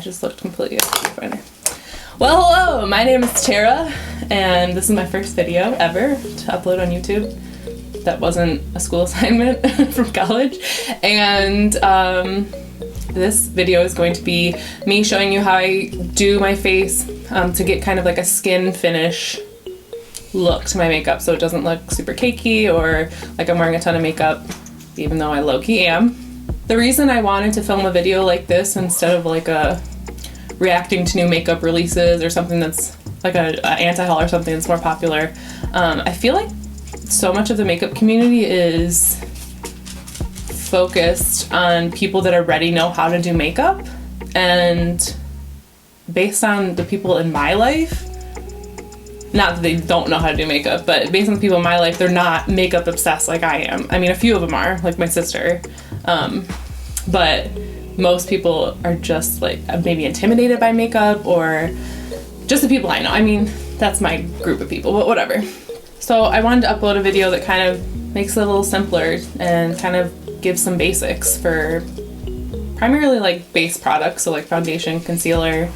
just looked completely out of the viewfinder. Well, hello, my name is Tara, and this is my first video ever to upload on YouTube. That wasn't a school assignment from college. And this video is going to be me showing you how I do my face to get kind of like a skin finish look to my makeup, so it doesn't look super cakey or like I'm wearing a ton of makeup, even though I low-key am. The reason I wanted to film a video like this instead of like a reacting to new makeup releases or something that's like a anti-haul or something that's more popular, I feel like so much of the makeup community is focused on people that already know how to do makeup, and based on the people in my life, not that they don't know how to do makeup, but based on the people in my life, they're not makeup obsessed like I am. I mean, a few of them are, like my sister, but most people are just like maybe intimidated by makeup, or just the people I know. I mean, that's my group of people, but whatever. So I wanted to upload a video that kind of makes it a little simpler and kind of gives some basics for primarily like base products, so like foundation, concealer,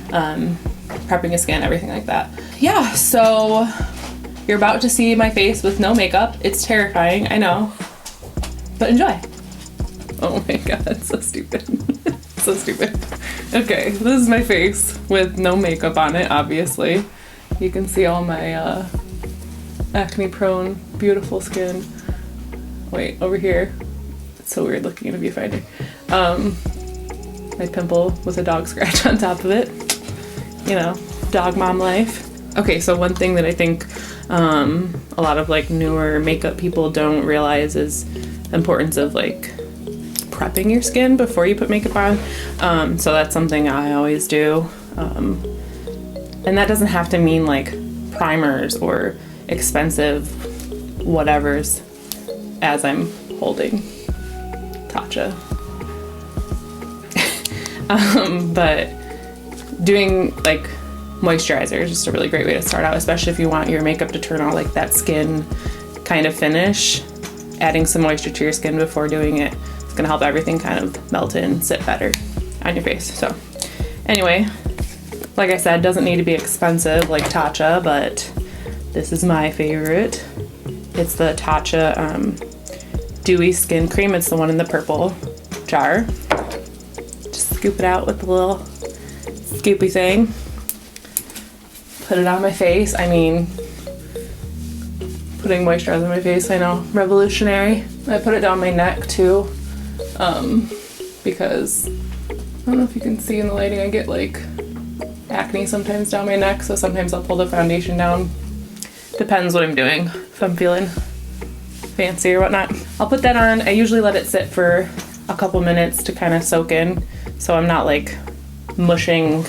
prepping your skin, everything like that. Yeah, so you're about to see my face with no makeup. It's terrifying, I know, but enjoy. Oh my god, so stupid. So stupid. Okay, this is my face with no makeup on it, obviously. You can see all my acne prone, beautiful skin. Wait, over here. It's so weird looking in a viewfinder. My pimple with a dog scratch on top of it. You know, dog mom life. Okay, so one thing that I think a lot of like newer makeup people don't realize is the importance of like prepping your skin before you put makeup on. So that's something I always do. And that doesn't have to mean like primers or expensive whatevers, as I'm holding Tatcha. But doing like moisturizer is just a really great way to start out, especially if you want your makeup to turn out like that skin kind of finish. Adding some moisture to your skin before doing it is gonna help everything kind of melt in, sit better on your face. So anyway, like I said, doesn't need to be expensive like Tatcha, but this is my favorite. It's the Tatcha Dewy Skin Cream. It's the one in the purple jar. Just scoop it out with the little scoopy thing. Put it on my face. I mean, putting moisturizer on my face, I know, revolutionary. I put it down my neck too, because I don't know if you can see in the lighting, I get like acne sometimes down my neck, so sometimes I'll pull the foundation down. Depends what I'm doing, if I'm feeling fancy or whatnot. I'll put that on. I usually let it sit for a couple minutes to kind of soak in, so I'm not like mushing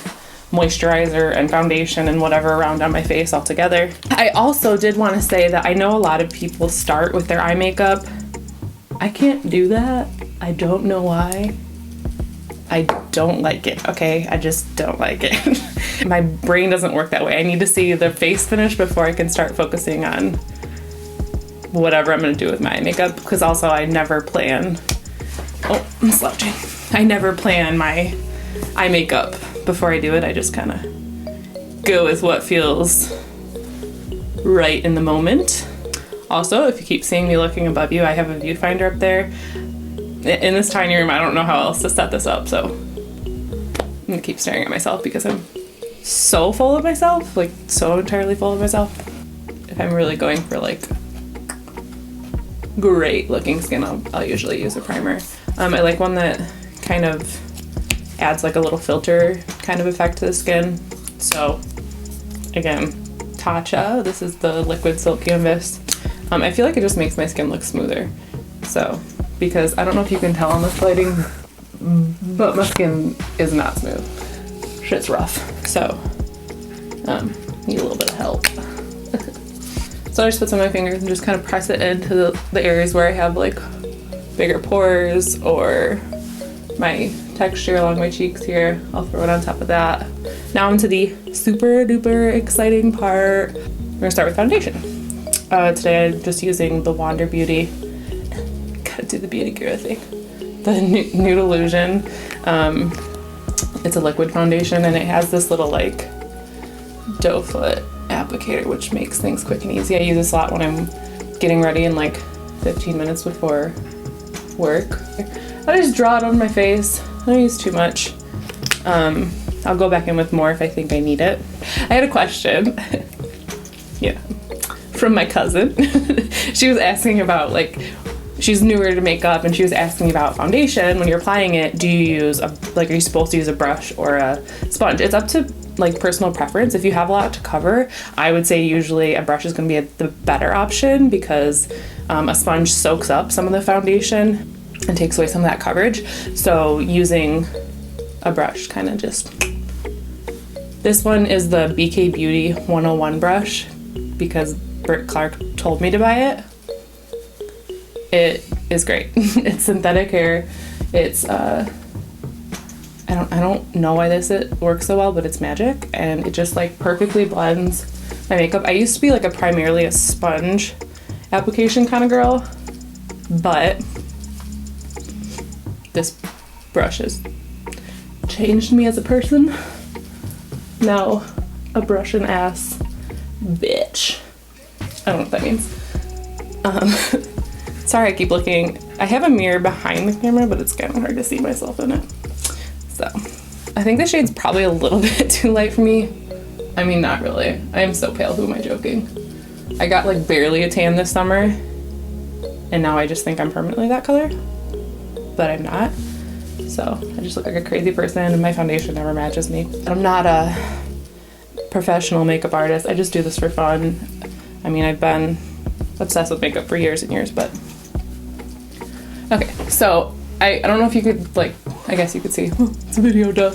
moisturizer and foundation and whatever around on my face all together. I also did want to say that I know a lot of people start with their eye makeup. I can't do that. I don't know why. I don't like it, okay? I just don't like it. My brain doesn't work that way. I need to see the face finish before I can start focusing on whatever I'm gonna do with my eye makeup, because also I never plan, oh, I'm slouching. I never plan my eye makeup before I do it. I just kind of go with what feels right in the moment. Also, if you keep seeing me looking above you, I have a viewfinder up there. In this tiny room, I don't know how else to set this up, so I'm gonna keep staring at myself because I'm so full of myself, like so entirely full of myself. If I'm really going for like great looking skin, I'll usually use a primer. I like one that kind of adds like a little filter kind of effect to the skin. So again, Tatcha, this is the liquid silk canvas. I feel like it just makes my skin look smoother. So, because I don't know if you can tell on this lighting, but my skin is not smooth. Shit's rough. So, need a little bit of help. So I just put some on my fingers and just kind of press it into the areas where I have like bigger pores or my texture along my cheeks here. I'll throw it on top of that. Now into the super duper exciting part. We're gonna start with foundation. Today I'm just using the Wander Beauty, gotta do the beauty guru thing, the Nude Illusion It's a liquid foundation, and it has this little like doe foot applicator, which makes things quick and easy. I use this a lot when I'm getting ready in like 15 minutes before work. I just draw it on my face. I don't use too much. I'll go back in with more if I think I need it. I had a question. Yeah, from my cousin. She was asking about, like, she's newer to makeup, and she was asking about foundation. When you're applying it, do you use are you supposed to use a brush or a sponge? It's up to like personal preference. If you have a lot to cover, I would say usually a brush is going to be the better option, because a sponge soaks up some of the foundation and takes away some of that coverage. So using a brush kind of just... This one is the BK Beauty 101 brush because Clarke told me to buy it. It is great. It's synthetic hair. It's I don't know why it works so well, but it's magic, and it just like perfectly blends my makeup. I used to be like primarily a sponge application kind of girl, but this brush has changed me as a person. Now a brush and ass bitch. I don't know what that means. Sorry, I keep looking. I have a mirror behind the camera, but it's kind of hard to see myself in it. So I think the shade's probably a little bit too light for me. I mean, not really. I am so pale. Who am I joking? I got like barely a tan this summer, and now I just think I'm permanently that color, but I'm not. So I just look like a crazy person, and my foundation never matches me. I'm not a professional makeup artist. I just do this for fun. I mean, I've been obsessed with makeup for years and years, but okay. So I don't know if you could, like, I guess you could see, it's a video, duh.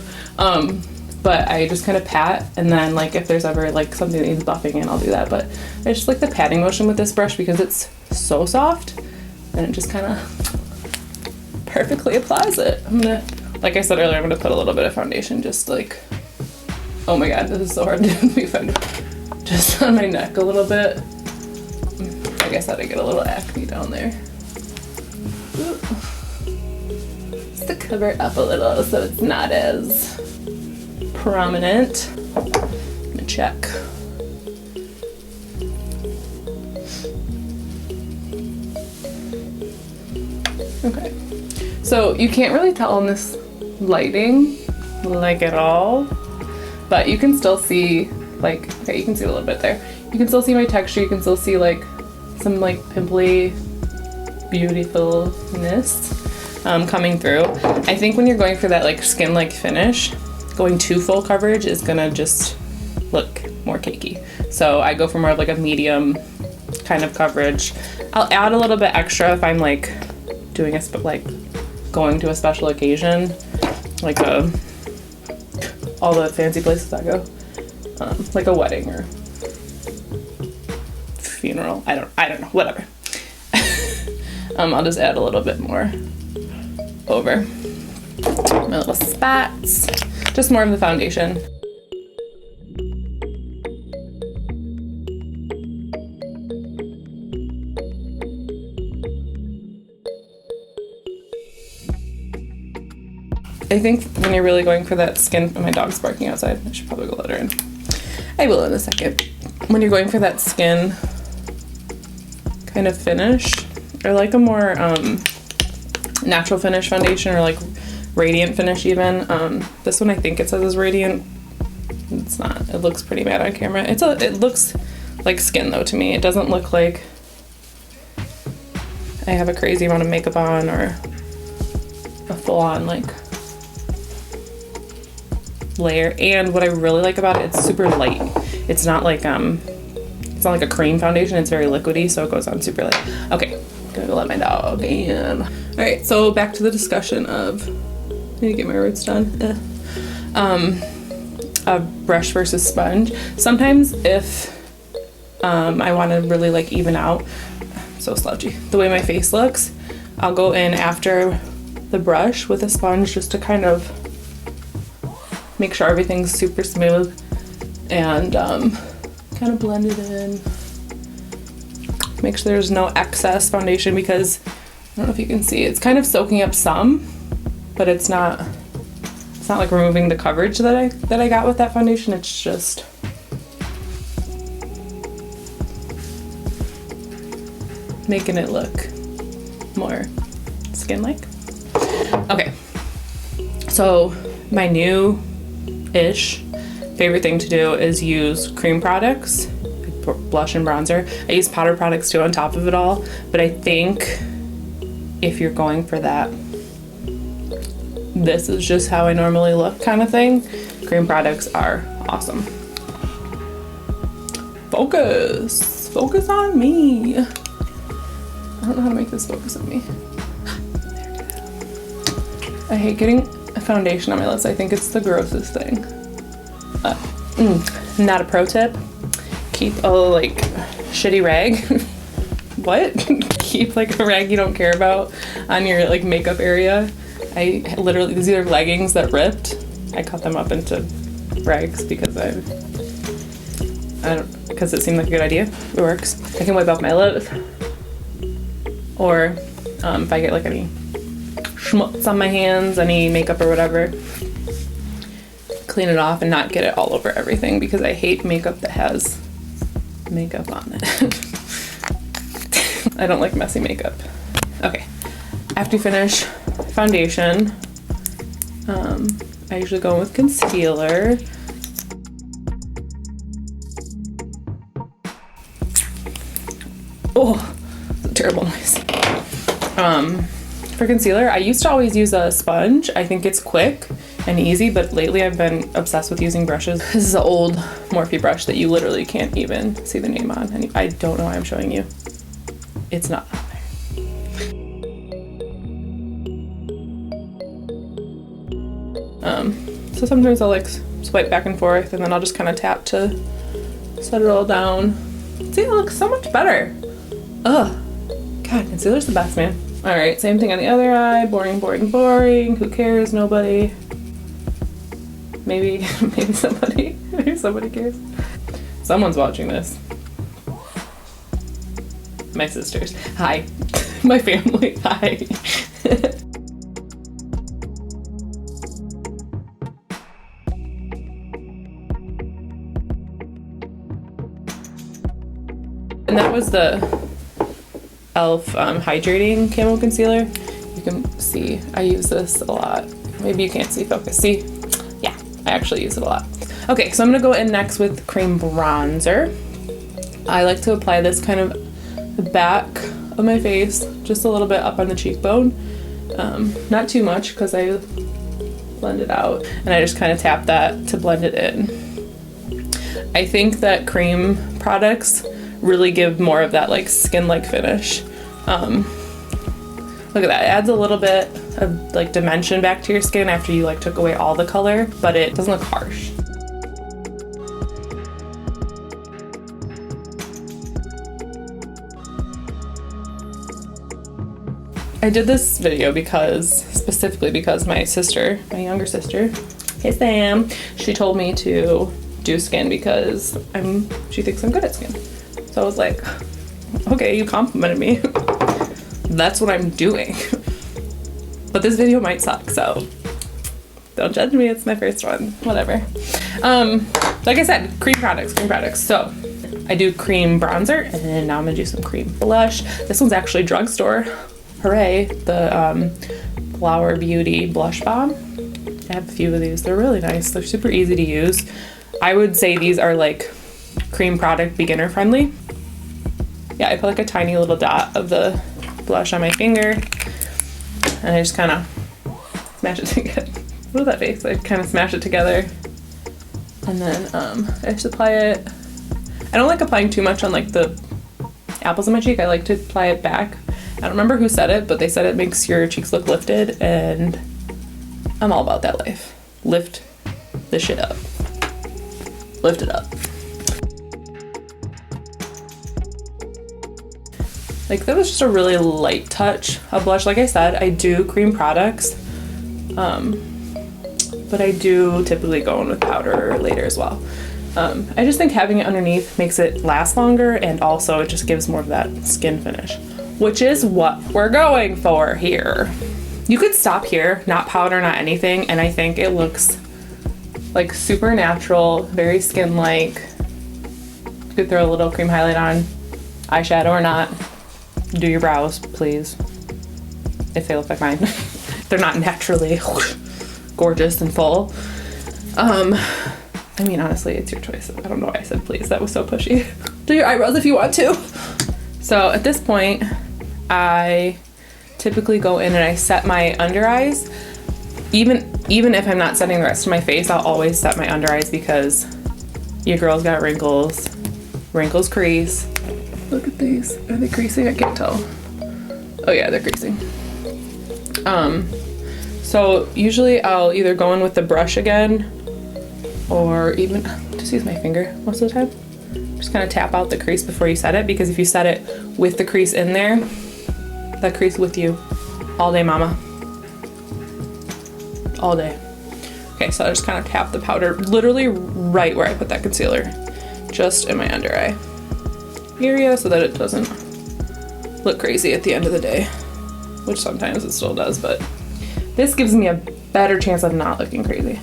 But I just kind of pat, and then like if there's ever like something that needs buffing in, I'll do that. But I just like the patting motion with this brush because it's so soft, and it just kind of perfectly applies it. I'm gonna, like I said earlier, I'm gonna put a little bit of foundation, just like, oh my god, this is so hard to be found. Just on my neck a little bit. I guess I had to get a little acne down there. Ooh. Just to cover it up a little so it's not as prominent. Let me check. Okay. So you can't really tell in this lighting, like at all, but you can still see, like, okay, you can see a little bit there. You can still see my texture. You can still see like some like pimply beautifulness coming through. I think when you're going for that like skin-like finish, going too full coverage is gonna just look more cakey. So I go for more of like a medium kind of coverage. I'll add a little bit extra if I'm like doing going to a special occasion, like all the fancy places I go, like a wedding or funeral. I don't know, whatever. I'll just add a little bit more over my little spots, just more of the foundation. I think when you're really going for that skin, my dog's barking outside. I should probably go let her in. I will in a second. When you're going for that skin kind of finish, or like a more natural finish foundation, or like radiant finish even. This one I think it says is radiant. It's not. It looks pretty bad on camera. It looks like skin though to me. It doesn't look like I have a crazy amount of makeup on or a full-on like layer. And what I really like about it, it's super light. It's not like a cream foundation. It's very liquidy, so it goes on super light. Okay, gonna go let my dog in. All right, so back to the discussion of, I need to get my roots done. A brush versus sponge. Sometimes if I want to really like even out, so slouchy, the way my face looks, I'll go in after the brush with a sponge just to kind of make sure everything's super smooth and kind of blend it in. Make sure there's no excess foundation because I don't know if you can see, it's kind of soaking up some, but it's not It's not like removing the coverage that I got with that foundation. It's just making it look more skin-like. Okay, so my new-ish favorite thing to do is use cream products, blush and bronzer. I use powder products too on top of it all, but I think if you're going for that, this is just how I normally look kind of thing, cream products are awesome. Focus! Focus on me! I don't know how to make this focus on me. There we go. I hate getting a foundation on my lips. I think it's the grossest thing. Not a pro tip. Keep a like shitty rag. What? Keep like a rag you don't care about on your like makeup area. I literally, these are leggings that ripped. I cut them up into rags because because it seemed like a good idea. It works. I can wipe off my lips. Or if I get like any schmutz on my hands, any makeup or whatever, clean it off and not get it all over everything because I hate makeup that has makeup on it. I don't like messy makeup. Okay, after you finish foundation, I usually go in with concealer. Oh, that's a terrible noise. For concealer, I used to always use a sponge. I think it's quick and easy, but lately I've been obsessed with using brushes. This is an old Morphe brush that you literally can't even see the name on. And I don't know why I'm showing you. It's not on there. So sometimes I'll like swipe back and forth and then I'll just kind of tap to set it all down. See, it looks so much better. Ugh. God, concealer's the best, man. All right, same thing on the other eye. Boring, boring, boring. Who cares? Nobody. Maybe somebody. Maybe somebody cares. Someone's watching this. My sisters. Hi. My family. Hi. And that was the e.l.f. Hydrating Camo Concealer. You can see I use this a lot. Maybe you can't see focus. See? Yeah, I actually use it a lot. Okay, so I'm gonna go in next with cream bronzer. I like to apply this kind of the back of my face, just a little bit up on the cheekbone. Not too much because I blend it out, and I just kind of tap that to blend it in. I think that cream products really give more of that like skin-like finish. Look at that, it adds a little bit of like dimension back to your skin after you like took away all the color, but it doesn't look harsh. I did this video specifically because my sister, my younger sister, hey Sam, she told me to do skin because she thinks I'm good at skin. So I was like, okay, you complimented me. That's what I'm doing. But this video might suck, so don't judge me, it's my first one, whatever. Like I said, cream products. So I do cream bronzer, and then now I'm gonna do some cream blush. This one's actually drugstore, hooray, the Flower Beauty Blush Bomb. I have a few of these, they're really nice, they're super easy to use. I would say these are like cream product beginner friendly. Yeah, I put like a tiny little dot of the blush on my finger and I just kind of smash it together. What is that face? I kind of smash it together and then I just apply it. I don't like applying too much on like the apples of my cheek. I like to apply it back. I don't remember who said it, but they said it makes your cheeks look lifted, and I'm all about that life. Lift the shit up. Lift it up. Like that was just a really light touch of blush. Like I said, I do cream products, but I do typically go in with powder later as well. I just think having it underneath makes it last longer, and also it just gives more of that skin finish, which is what we're going for here. You could stop here, not powder, not anything, and I think it looks like super natural, very skin-like. You could throw a little cream highlight on, eyeshadow or not. Do your brows, please, if they look like mine. They're not naturally gorgeous and full. I mean, honestly, it's your choice. I don't know why I said please. That was so pushy. Do your eyebrows if you want to. So at this point, I typically go in and I set my under eyes. Even if I'm not setting the rest of my face, I'll always set my under eyes because your girl's got wrinkles. Wrinkles crease. Look at these. Are they creasing? I can't tell. Oh yeah, they're creasing. So usually I'll either go in with the brush again or even just use my finger most of the time. Just kind of tap out the crease before you set it, because if you set it with the crease in there, that crease with you all day, mama. All day. Okay, so I just kind of tap the powder literally right where I put that concealer, just in my under eye area, so that it doesn't look crazy at the end of the day, which sometimes it still does, but this gives me a better chance of not looking crazy.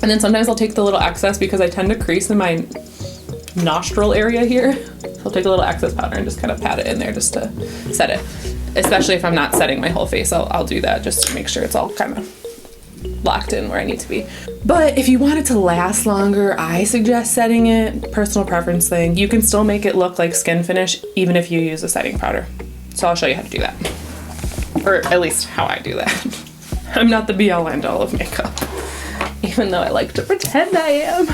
And then sometimes I'll take the little excess, because I tend to crease in my nostril area here. I'll take a little excess powder and just kind of pat it in there just to set it. Especially if I'm not setting my whole face, I'll do that just to make sure it's all kind of locked in where I need to be. But if you want it to last longer, I suggest setting it. Personal preference thing. You can still make it look like skin finish even if you use a setting powder. So I'll show you how to do that. Or at least how I do that. I'm not the be-all end-all of makeup, even though I like to pretend I am.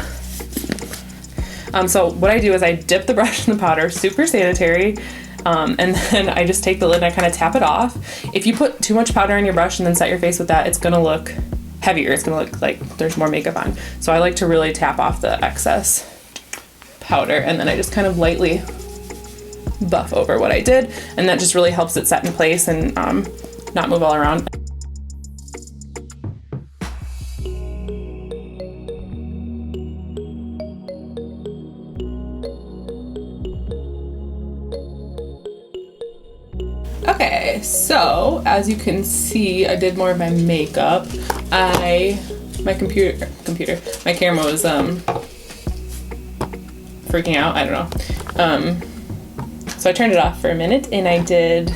So what I do is I dip the brush in the powder, super sanitary, and then I just take the lid and I kind of tap it off. If you put too much powder on your brush and then set your face with that, it's gonna look heavier. It's gonna look like there's more makeup on. So I like to really tap off the excess powder, and then I just kind of lightly buff over what I did, and that just really helps it set in place and not move all around. Okay, so as you can see, I did more of my makeup. My camera was freaking out, I don't know. So I turned it off for a minute and I did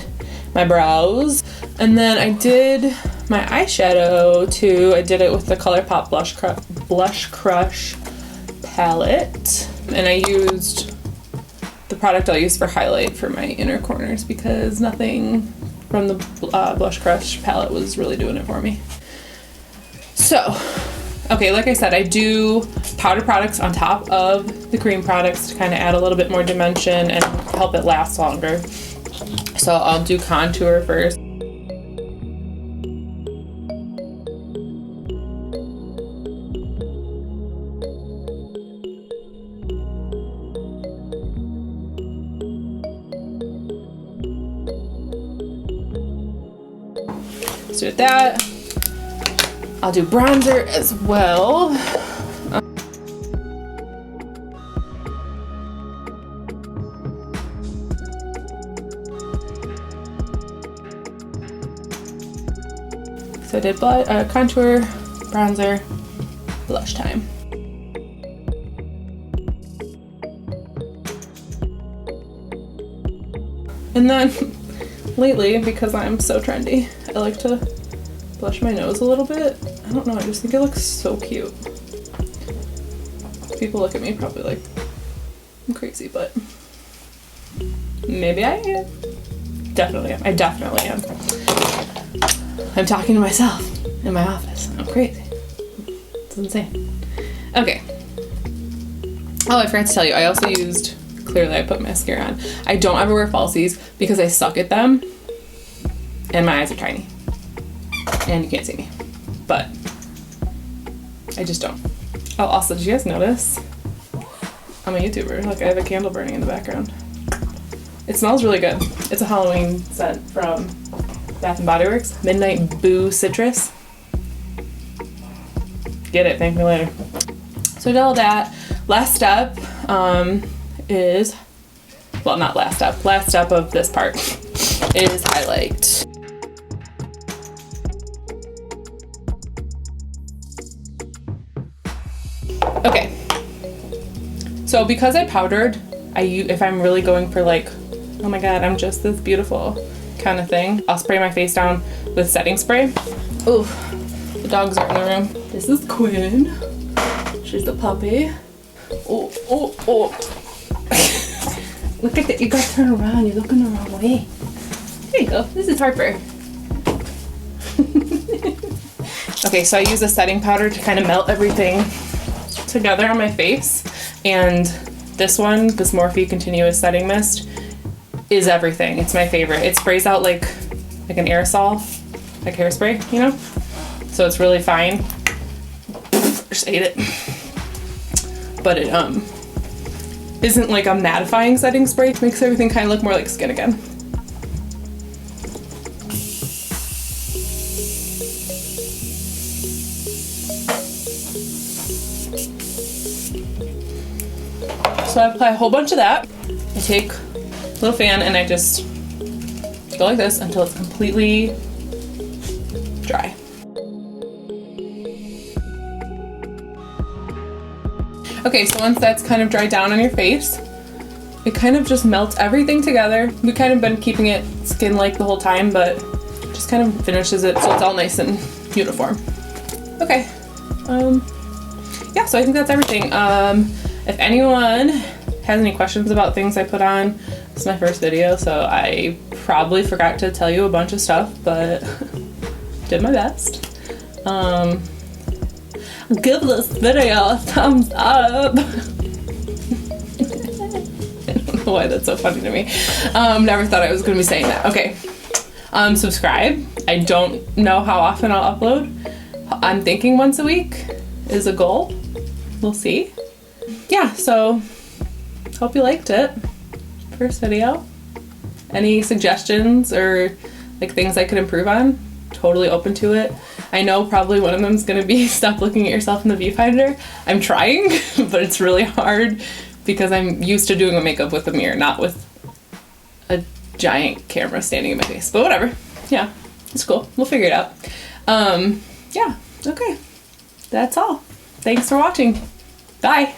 my brows, and then I did my eyeshadow too. I did it with the ColourPop Blush Crush palette, and I used the product I'll use for highlight for my inner corners, because nothing from the Blush Crush palette was really doing it for me. So, okay, like I said, I do powder products on top of the cream products to kind of add a little bit more dimension and help it last longer. So I'll do contour first. Let's do that. I'll do bronzer as well. So I did contour, bronzer, blush time. And then lately, because I'm so trendy, I like to blush my nose a little bit. I don't know, I just think it looks so cute. People look at me probably like I'm crazy, but maybe I am. Definitely am. I definitely am. I'm talking to myself in my office. I'm crazy. It's insane. Okay. Oh, I forgot to tell you, I also used, clearly I put mascara on. I don't ever wear falsies because I suck at them and my eyes are tiny. And you can't see me, but I just don't. Oh, also, did you guys notice? I'm a YouTuber. Look, I have a candle burning in the background. It smells really good. It's a Halloween scent from Bath & Body Works. Midnight Boo Citrus. Get it, thank me later. So I did all that. Last step is well, not last step. Last step of this part is highlight. Okay, so because I powdered, if I'm really going for like, oh my god, I'm just this beautiful kind of thing, I'll spray my face down with setting spray. Ooh, the dogs are in the room. This is Quinn. She's the puppy. Oh, oh, oh. Look at that, you gotta turn around, you're looking the wrong way. There you go, this is Harper. Okay, so I use a setting powder to kind of melt everything together on my face, and this one, this Morphe Continuous Setting Mist, is everything. It's my favorite. It sprays out like an aerosol, like hairspray, you know? So it's really fine. Just ate it. But it isn't like a mattifying setting spray. It makes everything kind of look more like skin again. So I apply a whole bunch of that. I take a little fan and I just go like this until it's completely dry. Okay, so once that's kind of dried down on your face, it kind of just melts everything together. We kind of been keeping it skin-like the whole time, but just kind of finishes it so it's all nice and uniform. Okay, yeah, so I think that's everything. If anyone has any questions about things I put on, this is my first video, so I probably forgot to tell you a bunch of stuff, but did my best. Give this video a thumbs up. I don't know why that's so funny to me. Never thought I was going to be saying that. Okay, subscribe. I don't know how often I'll upload. I'm thinking once a week is a goal. We'll see. Yeah, so hope you liked it. First video. Any suggestions or like things I could improve on? Totally open to it. I know probably one of them is going to be stop looking at yourself in the viewfinder. I'm trying, but it's really hard because I'm used to doing my makeup with a mirror, not with a giant camera standing in my face. But whatever. Yeah, it's cool. We'll figure it out. Yeah, okay. That's all. Thanks for watching. Bye.